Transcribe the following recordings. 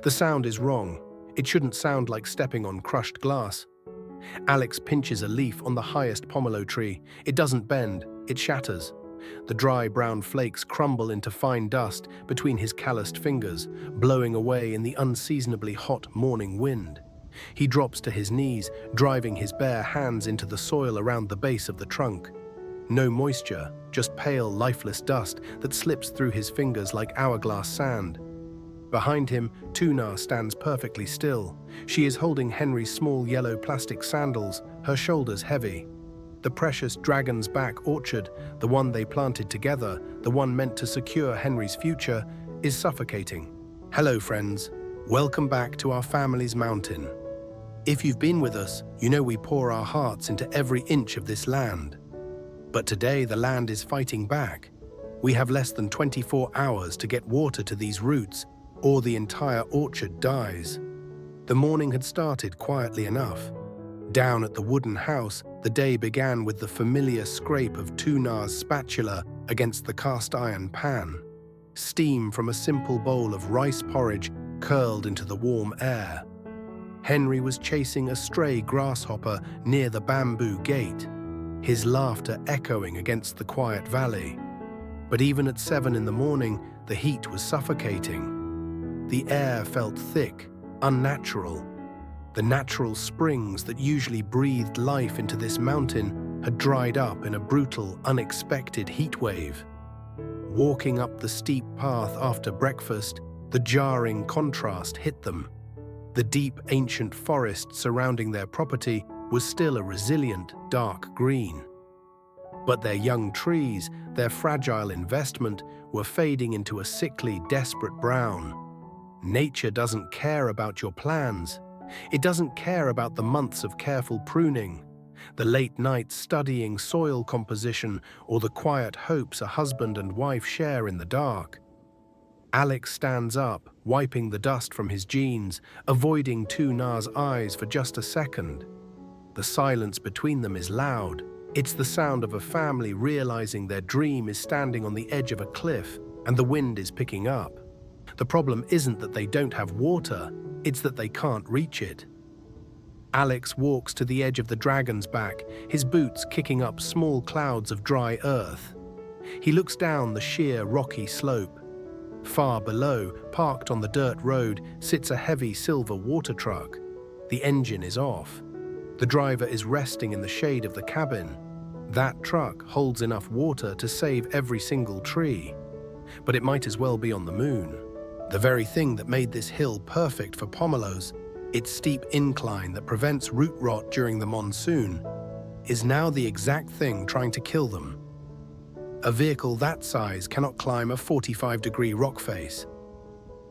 The sound is wrong. It shouldn't sound like stepping on crushed glass. Alex pinches a leaf on the highest pomelo tree. It doesn't bend, it shatters. The dry brown flakes crumble into fine dust between his calloused fingers, blowing away in the unseasonably hot morning wind. He drops to his knees, driving his bare hands into the soil around the base of the trunk. No moisture, just pale, lifeless dust that slips through his fingers like hourglass sand. Behind him, Tu Na stands perfectly still. She is holding Henry's small yellow plastic sandals, her shoulders heavy. The precious dragon's back orchard, the one they planted together, the one meant to secure Henry's future, is suffocating. Hello, friends. Welcome back to our family's mountain. If you've been with us, you know we pour our hearts into every inch of this land. But today the land is fighting back. We have less than 24 hours to get water to these roots, or the entire orchard dies. The morning had started quietly enough. Down at the wooden house, the day began with the familiar scrape of Tu Na's spatula against the cast-iron pan. Steam from a simple bowl of rice porridge curled into the warm air. Henry was chasing a stray grasshopper near the bamboo gate, his laughter echoing against the quiet valley. But even at 7 in the morning, the heat was suffocating. The air felt thick, unnatural. The natural springs that usually breathed life into this mountain had dried up in a brutal, unexpected heat wave. Walking up the steep path after breakfast, the jarring contrast hit them. The deep, ancient forest surrounding their property was still a resilient, dark green. But their young trees, their fragile investment, were fading into a sickly, desperate brown. Nature doesn't care about your plans. It doesn't care about the months of careful pruning, the late nights studying soil composition, or the quiet hopes a husband and wife share in the dark. Alex stands up, wiping the dust from his jeans, avoiding Tu Na's eyes for just a second. The silence between them is loud. It's the sound of a family realizing their dream is standing on the edge of a cliff and the wind is picking up. The problem isn't that they don't have water, it's that they can't reach it. Alex walks to the edge of the dragon's back, his boots kicking up small clouds of dry earth. He looks down the sheer, rocky slope. Far below, parked on the dirt road, sits a heavy silver water truck. The engine is off. The driver is resting in the shade of the cabin. That truck holds enough water to save every single tree. But it might as well be on the moon. The very thing that made this hill perfect for pomelos, its steep incline that prevents root rot during the monsoon, is now the exact thing trying to kill them. A vehicle that size cannot climb a 45-degree rock face.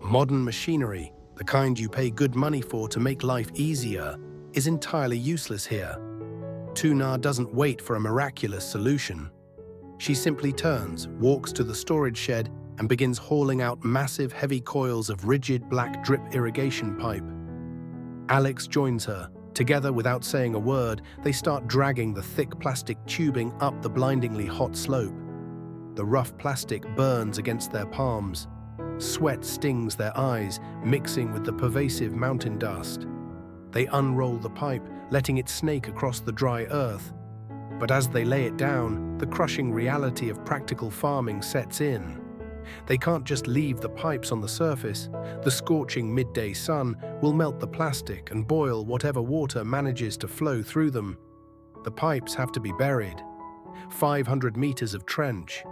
Modern machinery, the kind you pay good money for to make life easier, is entirely useless here. Tu Na doesn't wait for a miraculous solution. She simply turns, walks to the storage shed, and begins hauling out massive, heavy coils of rigid black drip irrigation pipe. Alex joins her. Together, without saying a word, they start dragging the thick plastic tubing up the blindingly hot slope. The rough plastic burns against their palms. Sweat stings their eyes, mixing with the pervasive mountain dust. They unroll the pipe, letting it snake across the dry earth. But as they lay it down, the crushing reality of practical farming sets in. They can't just leave the pipes on the surface. The scorching midday sun will melt the plastic and boil whatever water manages to flow through them. The pipes have to be buried. 500 meters of trench.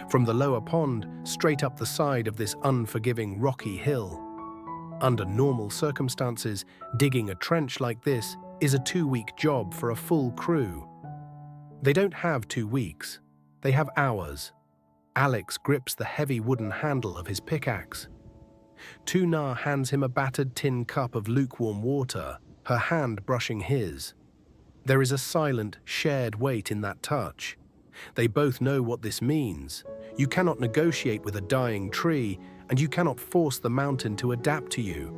From the lower pond, straight up the side of this unforgiving rocky hill. Under normal circumstances, digging a trench like this is a 2-week job for a full crew. They don't have 2 weeks. They have hours. Alex grips the heavy wooden handle of his pickaxe. Tu Na hands him a battered tin cup of lukewarm water, her hand brushing his. There is a silent, shared weight in that touch. They both know what this means. You cannot negotiate with a dying tree, and you cannot force the mountain to adapt to you.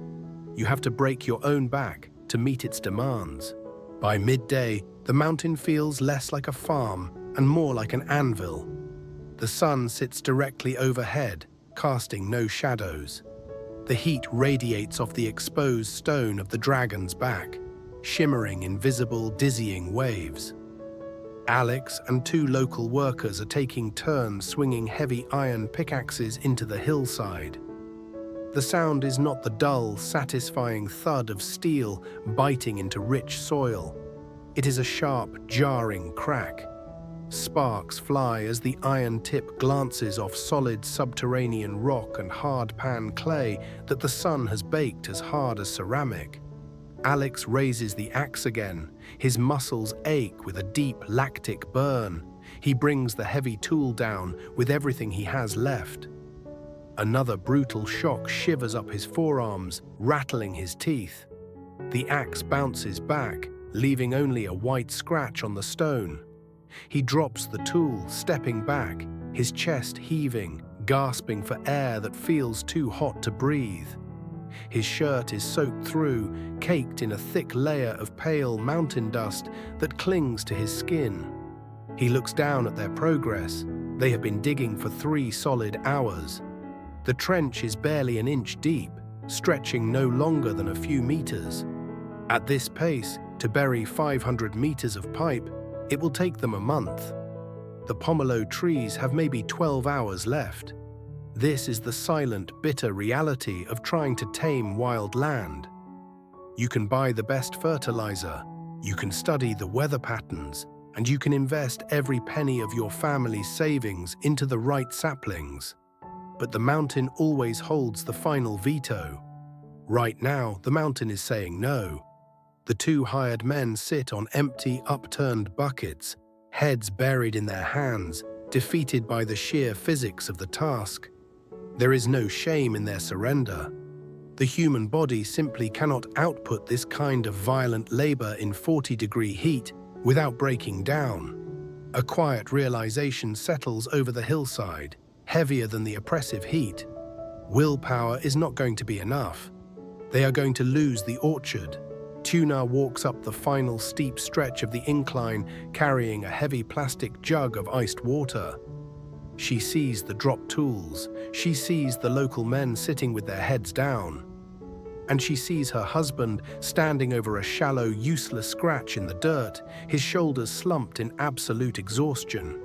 You have to break your own back to meet its demands. By midday, the mountain feels less like a farm and more like an anvil. The sun sits directly overhead, casting no shadows. The heat radiates off the exposed stone of the dragon's back, shimmering in visible, dizzying waves. Alex and two local workers are taking turns swinging heavy iron pickaxes into the hillside. The sound is not the dull, satisfying thud of steel biting into rich soil. It is a sharp, jarring crack. Sparks fly as the iron tip glances off solid subterranean rock and hard pan clay that the sun has baked as hard as ceramic. Alex raises the axe again. His muscles ache with a deep lactic burn. He brings the heavy tool down with everything he has left. Another brutal shock shivers up his forearms, rattling his teeth. The axe bounces back, leaving only a white scratch on the stone. He drops the tool, stepping back, his chest heaving, gasping for air that feels too hot to breathe. His shirt is soaked through, caked in a thick layer of pale mountain dust that clings to his skin. He looks down at their progress. They have been digging for 3 solid hours. The trench is barely an inch deep, stretching no longer than a few meters. At this pace, to bury 500 meters of pipe, it will take them a month. The pomelo trees have maybe 12 hours left. This is the silent, bitter reality of trying to tame wild land. You can buy the best fertilizer, you can study the weather patterns, and you can invest every penny of your family's savings into the right saplings. But the mountain always holds the final veto. Right now, the mountain is saying no. The 2 hired men sit on empty, upturned buckets, heads buried in their hands, defeated by the sheer physics of the task. There is no shame in their surrender. The human body simply cannot output this kind of violent labor in 40-degree heat without breaking down. A quiet realization settles over the hillside, heavier than the oppressive heat. Willpower is not going to be enough. They are going to lose the orchard. Tuna walks up the final steep stretch of the incline, carrying a heavy plastic jug of iced water. She sees the dropped tools. She sees the local men sitting with their heads down. And she sees her husband standing over a shallow, useless scratch in the dirt, his shoulders slumped in absolute exhaustion.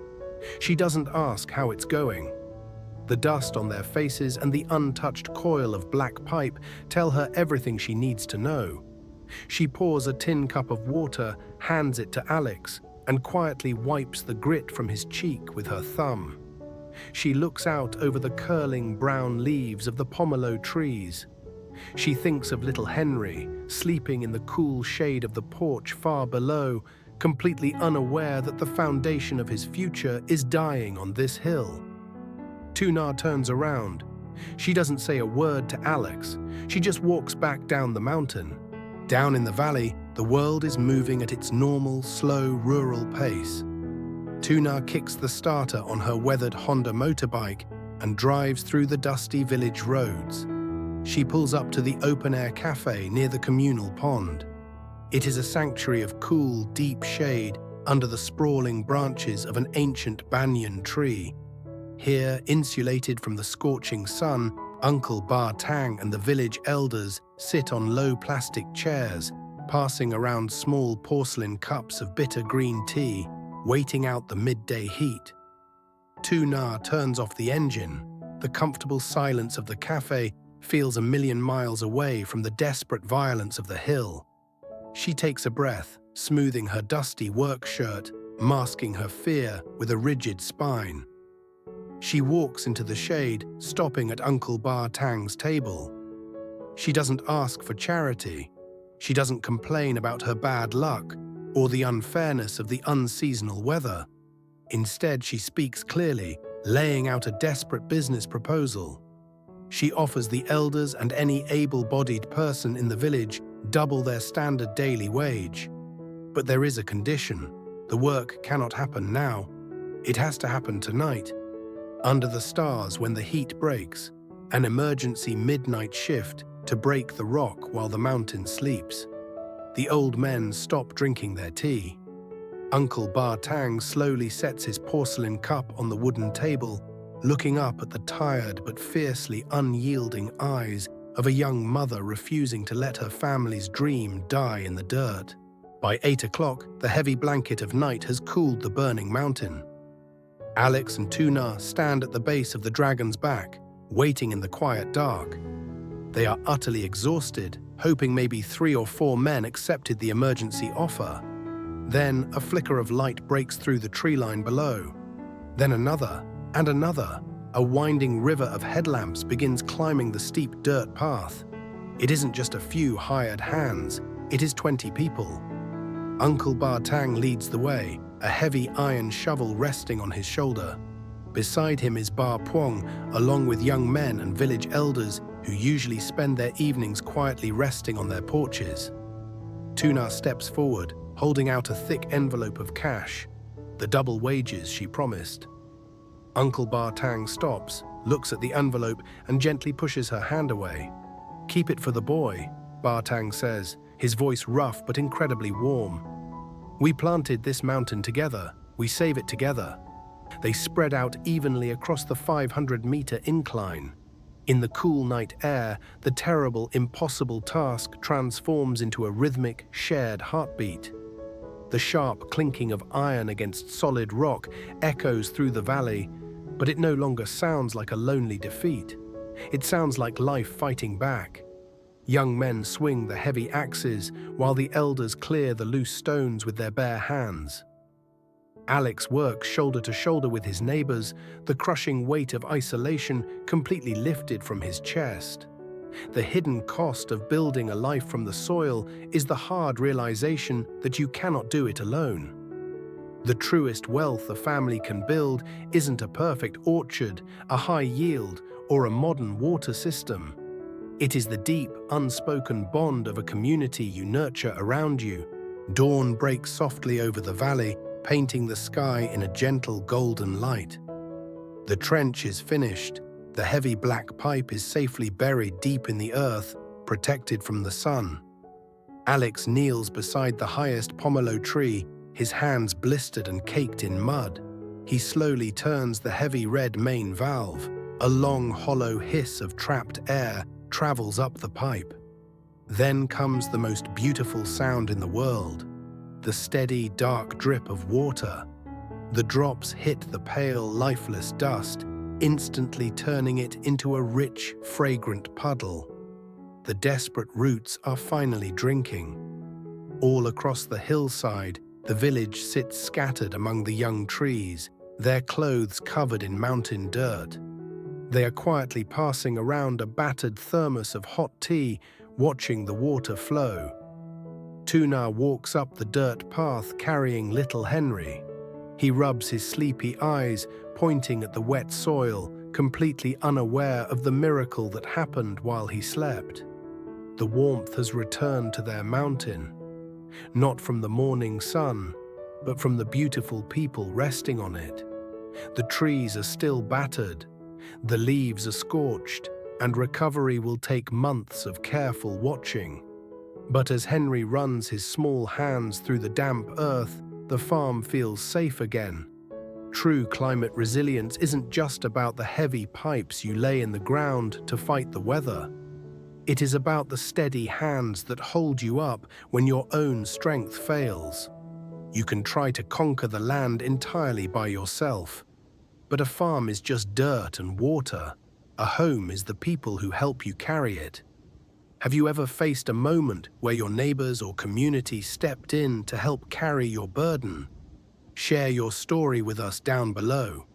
She doesn't ask how it's going. The dust on their faces and the untouched coil of black pipe tell her everything she needs to know. She pours a tin cup of water, hands it to Alex, and quietly wipes the grit from his cheek with her thumb. She looks out over the curling brown leaves of the pomelo trees. She thinks of little Henry, sleeping in the cool shade of the porch far below, completely unaware that the foundation of his future is dying on this hill. Tuna turns around. She doesn't say a word to Alex. She just walks back down the mountain. Down in the valley, the world is moving at its normal, slow, rural pace. Tuna kicks the starter on her weathered Honda motorbike and drives through the dusty village roads. She pulls up to the open-air cafe near the communal pond. It is a sanctuary of cool, deep shade under the sprawling branches of an ancient banyan tree. Here, insulated from the scorching sun, Uncle Ba Tang and the village elders sit on low plastic chairs, passing around small porcelain cups of bitter green tea, waiting out the midday heat. Tuna turns off the engine. The comfortable silence of the cafe feels a million miles away from the desperate violence of the hill. She takes a breath, smoothing her dusty work shirt, masking her fear with a rigid spine. She walks into the shade, stopping at Uncle Ba Tang's table. She doesn't ask for charity. She doesn't complain about her bad luck or the unfairness of the unseasonal weather. Instead, she speaks clearly, laying out a desperate business proposal. She offers the elders and any able-bodied person in the village double their standard daily wage. But there is a condition. The work cannot happen now. It has to happen tonight. Under the stars when the heat breaks, an emergency midnight shift to break the rock while the mountain sleeps. The old men stop drinking their tea. Uncle Ba Tang slowly sets his porcelain cup on the wooden table, looking up at the tired but fiercely unyielding eyes of a young mother refusing to let her family's dream die in the dirt. By 8 o'clock, the heavy blanket of night has cooled the burning mountain. Alex and Tuna stand at the base of the dragon's back, waiting in the quiet dark. They are utterly exhausted, hoping maybe 3 or 4 men accepted the emergency offer. Then a flicker of light breaks through the tree line below. Then another, and another. A winding river of headlamps begins climbing the steep dirt path. It isn't just a few hired hands, it is 20 people. Uncle Ba Tang leads the way, a heavy iron shovel resting on his shoulder. Beside him is Ba Puong, along with young men and village elders who usually spend their evenings quietly resting on their porches. Tuna steps forward, holding out a thick envelope of cash, the double wages she promised. Uncle Ba Tang stops, looks at the envelope, and gently pushes her hand away. "Keep it for the boy," Ba Tang says, his voice rough but incredibly warm. "We planted this mountain together. We save it together." They spread out evenly across the 500-meter incline. In the cool night air, the terrible, impossible task transforms into a rhythmic, shared heartbeat. The sharp clinking of iron against solid rock echoes through the valley, but it no longer sounds like a lonely defeat. It sounds like life fighting back. Young men swing the heavy axes, while the elders clear the loose stones with their bare hands. Alex works shoulder to shoulder with his neighbors, the crushing weight of isolation completely lifted from his chest. The hidden cost of building a life from the soil is the hard realization that you cannot do it alone. The truest wealth a family can build isn't a perfect orchard, a high yield, or a modern water system. It is the deep, unspoken bond of a community you nurture around you. Dawn breaks softly over the valley, painting the sky in a gentle golden light. The trench is finished. The heavy black pipe is safely buried deep in the earth, protected from the sun. Alex kneels beside the highest pomelo tree, his hands blistered and caked in mud. He slowly turns the heavy red main valve. A long, hollow hiss of trapped air travels up the pipe. Then comes the most beautiful sound in the world, the steady, dark drip of water. The drops hit the pale, lifeless dust, instantly turning it into a rich, fragrant puddle. The desperate roots are finally drinking. All across the hillside, the village sits scattered among the young trees, their clothes covered in mountain dirt. They are quietly passing around a battered thermos of hot tea, watching the water flow. Tuna walks up the dirt path carrying little Henry. He rubs his sleepy eyes, pointing at the wet soil, completely unaware of the miracle that happened while he slept. The warmth has returned to their mountain, not from the morning sun, but from the beautiful people resting on it. The trees are still battered, the leaves are scorched, and recovery will take months of careful watching. But as Henry runs his small hands through the damp earth, the farm feels safe again. True climate resilience isn't just about the heavy pipes you lay in the ground to fight the weather. It is about the steady hands that hold you up when your own strength fails. You can try to conquer the land entirely by yourself, but a farm is just dirt and water. A home is the people who help you carry it. Have you ever faced a moment where your neighbors or community stepped in to help carry your burden? Share your story with us down below.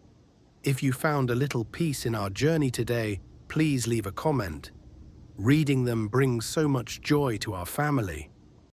If you found a little peace in our journey today, please leave a comment. Reading them brings so much joy to our family.